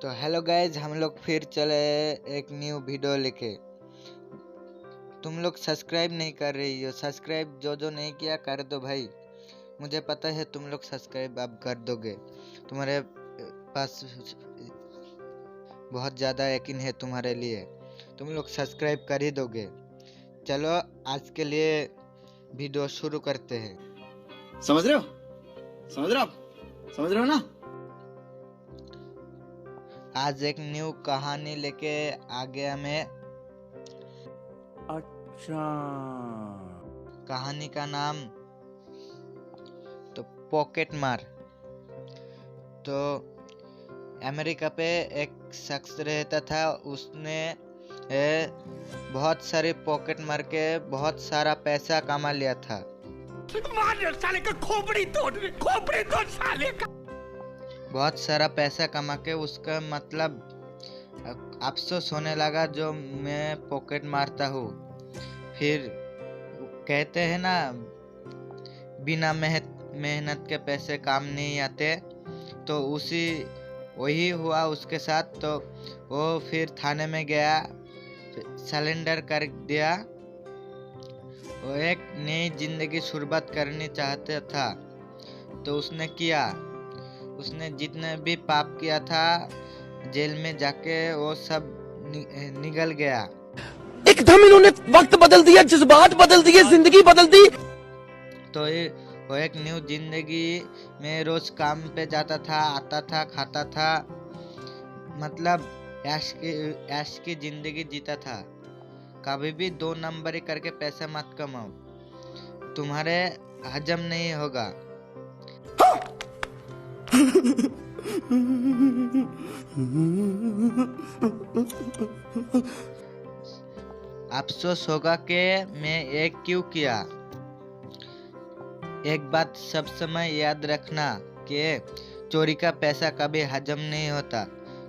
तो hello guys, हम लोग फिर चले एक न्यू वीडियो लेके। तुम लोग सब्सक्राइब नहीं कर रही हो। सब्सक्राइब जो नहीं किया कर दो भाई। मुझे पता है तुम लोग सब्सक्राइब अब कर दोगे। तुम्हारे पास बहुत ज़्यादा यकीन है तुम्हारे लिए। तुम लोग सब्सक्राइब कर ही दोगे। चलो आज के लिए वीडियो शुरू करते हैं। समझ रहे हो? समझ रहे हो ना? आज एक न्यू कहानी लेके आ गया मैं। अच्छा, कहानी का नाम तो पॉकेट मार। तो अमेरिका पे एक शख्स रहता था। उसने बहुत सारे पॉकेट मार के बहुत सारा पैसा कमा लिया था। साले का खोपड़ी तोड़ साले का। बहुत सारा पैसा कमा के उसका मतलब अफसोस होने लगा जो मैं पॉकेट मारता हूँ। फिर कहते हैं ना, बिना मेहनत के पैसे काम नहीं आते। तो वही हुआ उसके साथ। तो वो फिर थाने में गया, सरेंडर कर दिया। वो एक नई जिंदगी शुरुआत करनी चाहता था। तो उसने किया। उसने जितने भी पाप किया था जेल में जाके वो सब निगल गया। एकदम इन्होंने वक्त बदल दिया, जज्बात बदल दिए, जिंदगी बदल दी। तो वो एक न्यू जिंदगी में रोज काम पे जाता था, आता था, खाता था। मतलब ऐश की जिंदगी जीता था। कभी भी 2 नंबरी करके पैसा मत कमाओ, तुम्हारे हजम नहीं होगा। अफसोस होगा कि मैं ये क्यों किया। एक बात सब समय याद रखना कि चोरी का पैसा कभी हजम नहीं होता।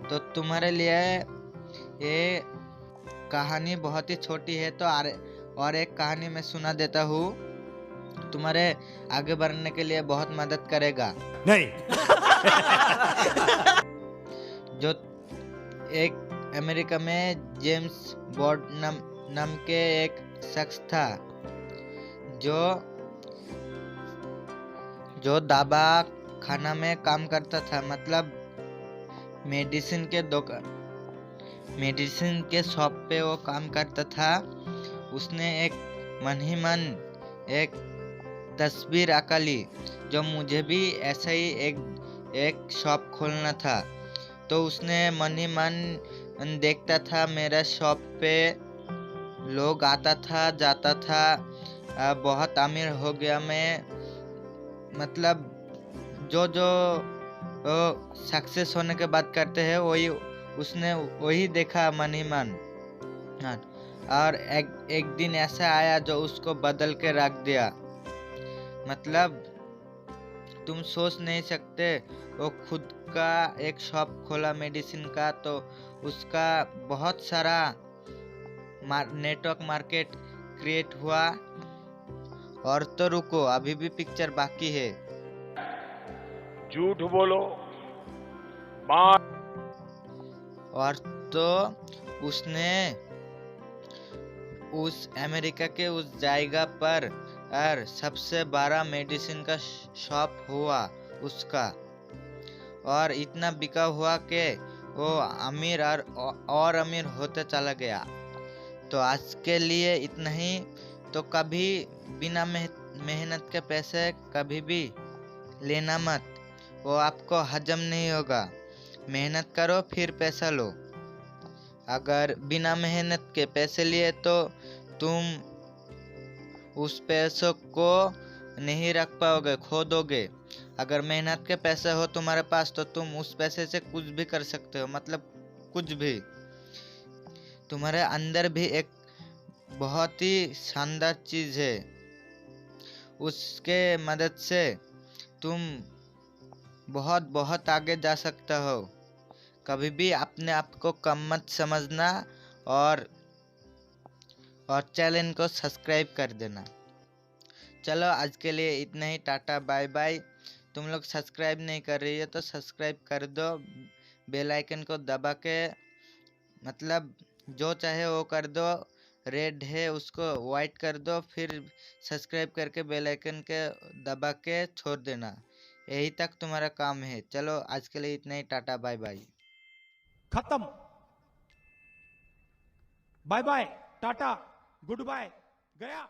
तो तुम्हारे लिए ये कहानी बहुत ही छोटी है। तो और एक कहानी मैं सुना देता हूँ, तुम्हारे आगे बढ़ने के लिए बहुत मदद करेगा। नहीं। जो एक अमेरिका में जेम्स बॉन्ड नाम के एक शख्स था जो दवा खाना में काम करता था। मतलब मेडिसिन के शॉप पे वो काम करता था। उसने एक मन ही मन एक तस्वीर आका ली जो मुझे भी ऐसा ही एक शॉप खोलना था। तो उसने मन ही मन देखता था, मेरा शॉप पे लोग आता था जाता था। बहुत अमीर हो गया मैं। मतलब जो सक्सेस होने के बाद करते हैं उसने वही देखा मन ही मन। हाँ, और एक दिन ऐसा आया जो उसको बदल के रख दिया। मतलब तुम सोच नहीं सकते, वो खुद का एक शॉप खोला मेडिसिन का। तो उसका बहुत सारा नेटवर्क मार्केट क्रिएट हुआ। और तो रुको, अभी भी पिक्चर बाकी है। झूठ बोलो, बात। और तो उसने उस अमेरिका के उस जगह पर सबसे बड़ा मेडिसिन का शॉप हुआ उसका। और इतना बिका हुआ कि वो अमीर और अमीर होते चला गया। तो आज के लिए इतना ही। तो कभी बिना मेहनत के पैसे कभी भी लेना मत, वो आपको हजम नहीं होगा। मेहनत करो फिर पैसा लो। अगर बिना मेहनत के पैसे लिए तो तुम उस पैसों को नहीं रख पाओगे, खो दोगे। अगर मेहनत के पैसे हो तुम्हारे पास तो तुम उस पैसे से कुछ भी कर सकते हो। मतलब कुछ भी। तुम्हारे अंदर भी एक बहुत ही शानदार चीज है, उसके मदद से तुम बहुत बहुत आगे जा सकता हो। कभी भी अपने आप को कम मत समझना। और चैनल को सब्सक्राइब कर देना। चलो आज के लिए इतना ही। Tata bye bye. तुम लोग सब्सक्राइब नहीं कर रही है तो सब्सक्राइब कर दो। बेल आइकन को दबा के मतलब जो चाहे वो कर दो। रेड है उसको वाइट कर दो, फिर सब्सक्राइब करके बेल आइकन के दबा के छोड़ देना। यही तक तुम्हारा काम है। चलो आज के लिए इतना ही। Tata bye bye. खत्म। Bye bye, tata, goodbye, गया।